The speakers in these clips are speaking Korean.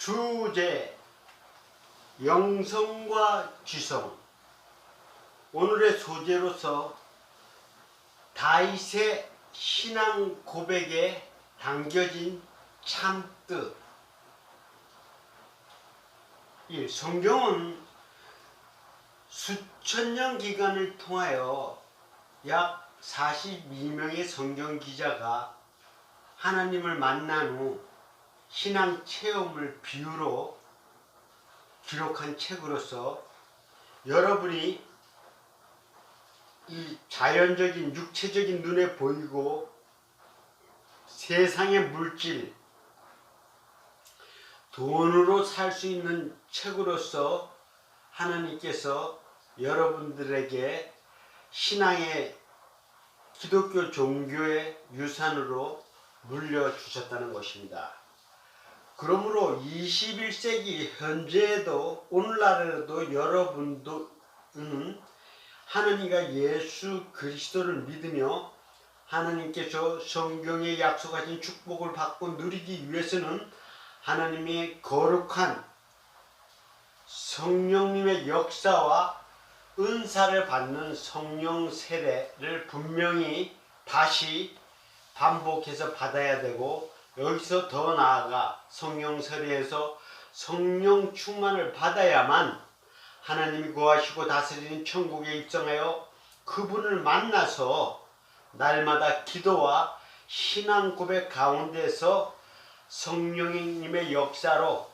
주제 영성과 지성. 오늘의 소재로서 다윗의 신앙 고백에 담겨진 참뜻. 1. 성경은 수천 년 기간을 통하여 약 42명의 성경 기자가 하나님을 만난 후 신앙 체험을 비유로 기록한 책으로서 여러분이 이 자연적인 육체적인 눈에 보이고 세상의 물질, 돈으로 살 수 있는 책으로서 하나님께서 여러분들에게 신앙의 기독교 종교의 유산으로 물려주셨다는 것입니다. 그러므로 21세기 현재에도 오늘날에도 여러분들은 하나님과 예수 그리스도를 믿으며 하나님께서 성경에 약속하신 축복을 받고 누리기 위해서는 하나님의 거룩한 성령님의 역사와 은사를 받는 성령 세례를 분명히 다시 반복해서 받아야 되고, 여기서 더 나아가 성령 세례에서 성령 충만을 받아야만 하나님이 거하시고 다스리는 천국에 입성하여 그분을 만나서 날마다 기도와 신앙 고백 가운데서 성령님의 역사로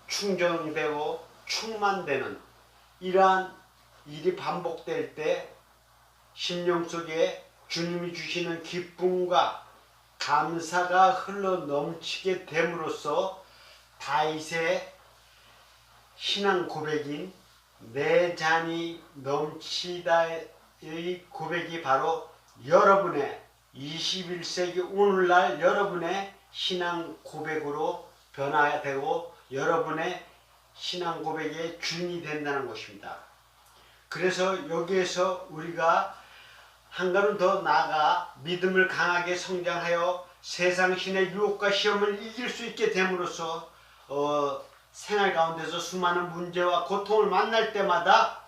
충전되고 충만되는 이러한 일이 반복될 때 심령 속에 주님이 주시는 기쁨과 감사가 흘러 넘치게 됨으로써 다윗의 신앙 고백인 내 잔이 넘치다의 고백이 바로 여러분의 21세기 오늘날 여러분의 신앙 고백으로 변화되고 여러분의 신앙 고백의 주인이 된다는 것입니다. 그래서 여기에서 우리가 한 걸음 더 나아가 믿음을 강하게 성장하여 세상 신의 유혹과 시험을 이길 수 있게 됨으로써 생활 가운데서 수많은 문제와 고통을 만날 때마다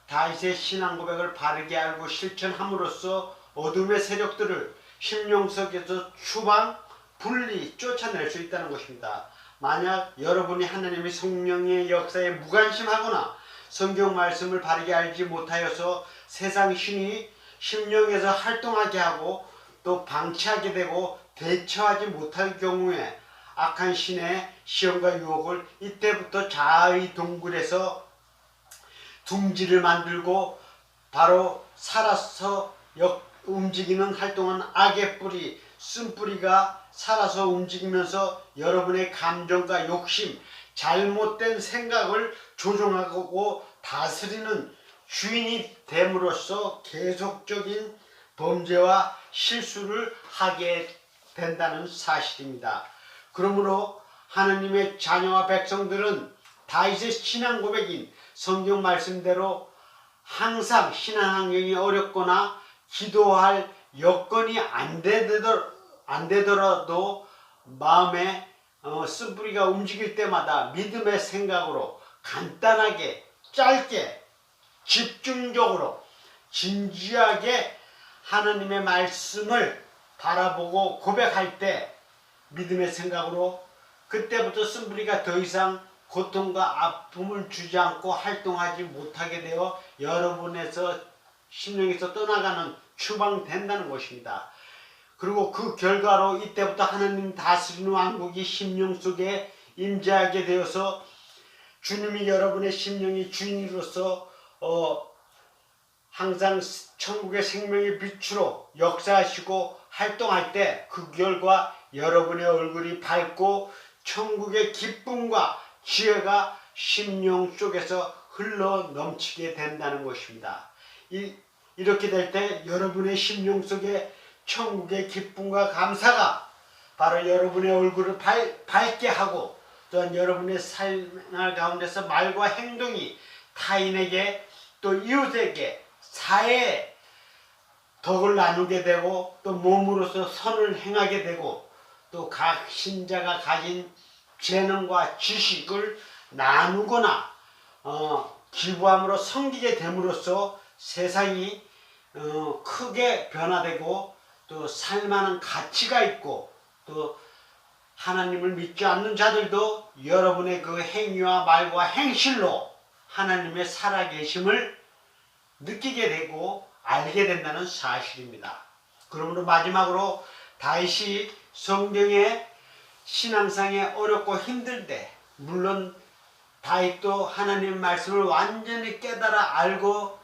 다윗의 신앙 고백을 바르게 알고 실천함으로써 어둠의 세력들을 심령 속에서 추방, 분리, 쫓아낼 수 있다는 것입니다. 만약 여러분이 하나님의 성령의 역사에 무관심하거나 성경 말씀을 바르게 알지 못하여서 세상 신이 심령에서 활동하게 하고 또 방치하게 되고 대처하지 못할 경우에 악한 신의 시험과 유혹을 이때부터 자의 동굴에서 둥지를 만들고 바로 살아서 움직이는 활동은 악의 뿌리, 쓴뿌리가 살아서 움직이면서 여러분의 감정과 욕심, 잘못된 생각을 조종하고 다스리는 주인이 됨으로써 계속적인 범죄와 실수를 하게 된다는 사실입니다. 그러므로 하나님의 자녀와 백성들은 다윗의 신앙 고백인 성경 말씀대로 항상 신앙 환경이 어렵거나 기도할 여건이 안 되더라도 마음에 쓴뿌리가 움직일 때마다 믿음의 생각으로 간단하게 짧게 집중적으로 진지하게 하나님의 말씀을 바라보고 고백할 때 믿음의 생각으로 그때부터 쓴뿌리가 더 이상 고통과 아픔을 주지 않고 활동하지 못하게 되어 여러분에서 심령에서 떠나가는 추방된다는 것입니다. 그리고 그 결과로 이때부터 하나님 다스리는 왕국이 심령 속에 임재하게 되어서 주님이 여러분의 심령의 주인으로서 항상 천국의 생명의 빛으로 역사하시고 활동할 때 그 결과 여러분의 얼굴이 밝고 천국의 기쁨과 지혜가 심령 속에서 흘러 넘치게 된다는 것입니다. 이렇게 될 때 여러분의 심령 속에 천국의 기쁨과 감사가 바로 여러분의 얼굴을 밝게 하고 또한 여러분의 삶 가운데서 말과 행동이 타인에게 또 이웃에게 사회에 덕을 나누게 되고 또 몸으로서 선을 행하게 되고 또 각 신자가 가진 재능과 지식을 나누거나 기부함으로 섬기게 됨으로써 세상이 크게 변화되고 또 살만한 가치가 있고 또 하나님을 믿지 않는 자들도 여러분의 그 행위와 말과 행실로 하나님의 살아계심을 느끼게 되고 알게 된다는 사실입니다. 그러므로 마지막으로 다윗이 성경의 신앙상에 어렵고 힘들 때, 물론 다윗도 하나님의 말씀을 완전히 깨달아 알고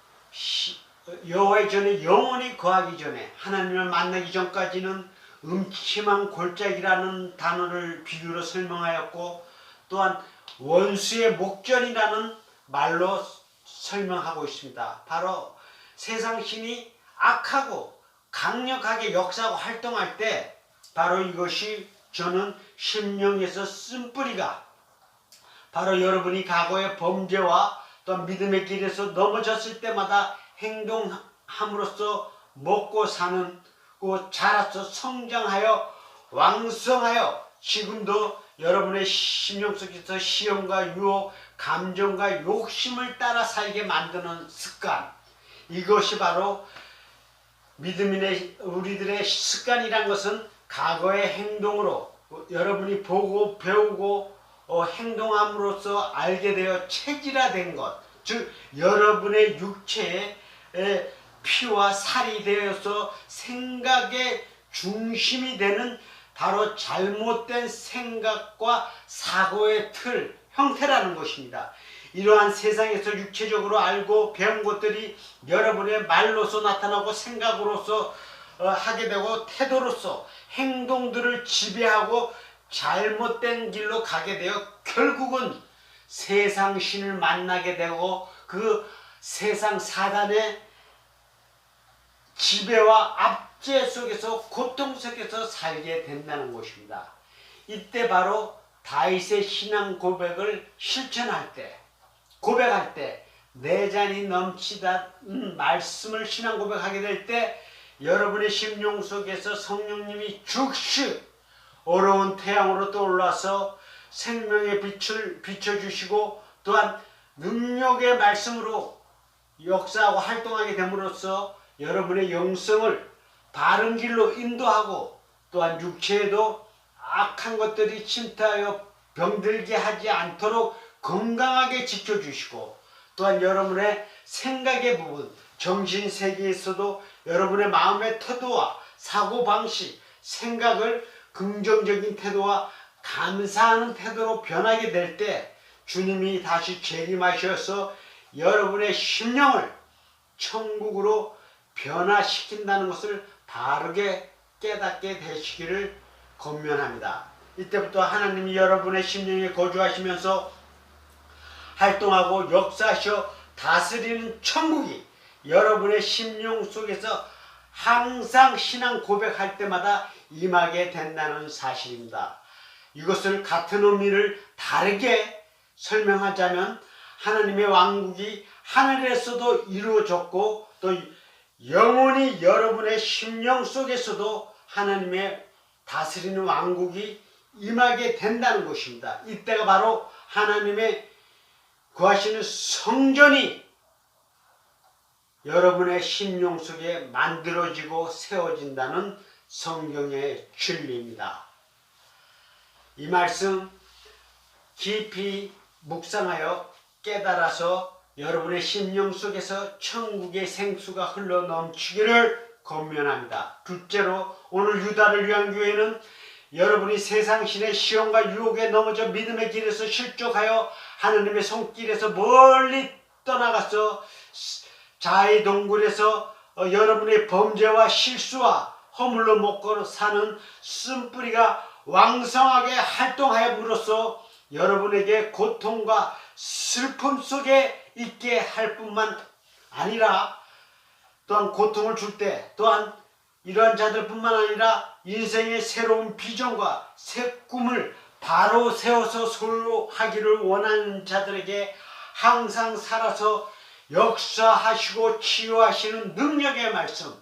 여호와의 전에 영원히 거하기 전에 하나님을 만나기 전까지는 음침한 골짜기라는 단어를 비유로 설명하였고, 또한 원수의 목전이라는 말로 설명하고 있습니다. 바로 세상 신이 악하고 강력하게 역사하고 활동할 때 바로 이것이 저는 심령에서 쓴 뿌리가 바로 여러분이 과거의 범죄와 또한 믿음의 길에서 넘어졌을 때마다 행동함으로써 먹고 사는 자라서 성장하여 왕성하여 지금도 여러분의 심령 속에서 시험과 유혹, 감정과 욕심을 따라 살게 만드는 습관, 이것이 바로 믿음인의 우리들의 습관이란 것은 과거의 행동으로 여러분이 보고 배우고 행동함으로써 알게 되어 체질화된 것, 즉 여러분의 육체에 피와 살이 되어서 생각의 중심이 되는 바로 잘못된 생각과 사고의 틀, 형태라는 것입니다. 이러한 세상에서 육체적으로 알고 배운 것들이 여러분의 말로서 나타나고 생각으로서 하게 되고 태도로서 행동들을 지배하고 잘못된 길로 가게 되어 결국은 세상 신을 만나게 되고 그 세상 사단의 지배와 압제 속에서 고통 속에서 살게 된다는 것입니다. 이때 바로 다윗의 신앙 고백을 실천할 때, 고백할 때, 내 잔이 넘치다는 말씀을 신앙 고백하게 될 때 여러분의 심령 속에서 성령님이 즉시 어려운 태양으로 떠올라서 생명의 빛을 비춰주시고 또한 능력의 말씀으로 역사하고 활동하게 됨으로써 여러분의 영성을 바른 길로 인도하고 또한 육체에도 악한 것들이 침투하여 병들게 하지 않도록 건강하게 지켜주시고 또한 여러분의 생각의 부분, 정신세계에서도 여러분의 마음의 태도와 사고방식, 생각을 긍정적인 태도와 감사하는 태도로 변하게 될 때 주님이 다시 재림하셔서 여러분의 심령을 천국으로 변화시킨다는 것을 바르게 깨닫게 되시기를 권면합니다. 이때부터 하나님이 여러분의 심령에 거주하시면서 활동하고 역사하셔 다스리는 천국이 여러분의 심령 속에서 항상 신앙 고백할 때마다 임하게 된다는 사실입니다. 이것을 같은 의미를 다르게 설명하자면 하나님의 왕국이 하늘에서도 이루어졌고 또 영원히 여러분의 심령 속에서도 하나님의 다스리는 왕국이 임하게 된다는 것입니다. 이때가 바로 하나님의 구하시는 성전이 여러분의 심령 속에 만들어지고 세워진다는 성경의 진리입니다. 이 말씀 깊이 묵상하여 깨달아서 여러분의 심령 속에서 천국의 생수가 흘러 넘치기를 권면합니다. 둘째로 오늘 유다를 위한 교회는 여러분이 세상신의 시험과 유혹에 넘어져 믿음의 길에서 실족하여 하나님의 손길에서 멀리 떠나가서 자의 동굴에서 여러분의 범죄와 실수와 허물로 먹고 사는 쓴뿌리가 왕성하게 활동함으로써 여러분에게 고통과 슬픔 속에 있게 할 뿐만 아니라 또한 고통을 줄 때 또한 이러한 자들뿐만 아니라 인생의 새로운 비전과 새 꿈을 바로 세워서 소유하기를 원하는 자들에게 항상 살아서 역사하시고 치유하시는 능력의 말씀,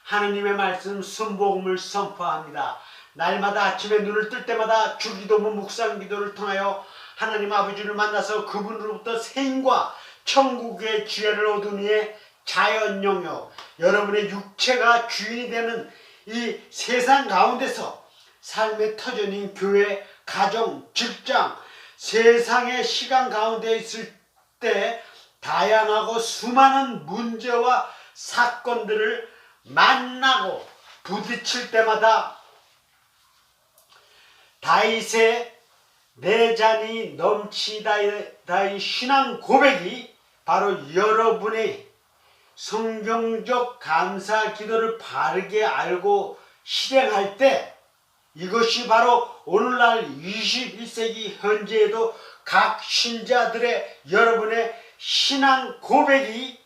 하느님의 말씀, 순복음을 선포합니다. 날마다 아침에 눈을 뜰 때마다 주기도문 묵상기도를 통하여 하나님 아버지를 만나서 그분으로부터 생과 천국의 지혜를 얻은 후에 자연 영역, 여러분의 육체가 주인이 되는 이 세상 가운데서 삶의 터전인 교회, 가정, 직장, 세상의 시간 가운데 있을 때 다양하고 수많은 문제와 사건들을 만나고 부딪힐 때마다 다윗의 내 잔이 넘치다의 신앙 고백이 바로 여러분의 성경적 감사 기도를 바르게 알고 실행할 때 이것이 바로 오늘날 21세기 현재에도 각 신자들의 여러분의 신앙 고백이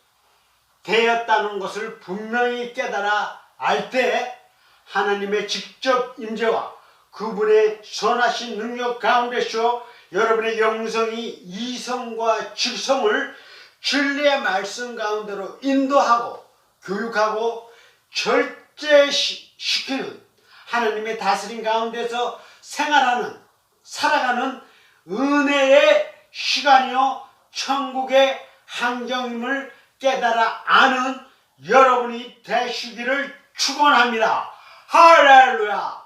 되었다는 것을 분명히 깨달아 알 때 하나님의 직접 임재와 그분의 선하신 능력 가운데서 여러분의 영성이 이성과 직성을 진리의 말씀 가운데로 인도하고 교육하고 절제시키는 하나님의 다스림 가운데서 생활하는 살아가는 은혜의 시간이요 천국의 환경임을 깨달아 아는 여러분이 되시기를 축원합니다. 할렐루야.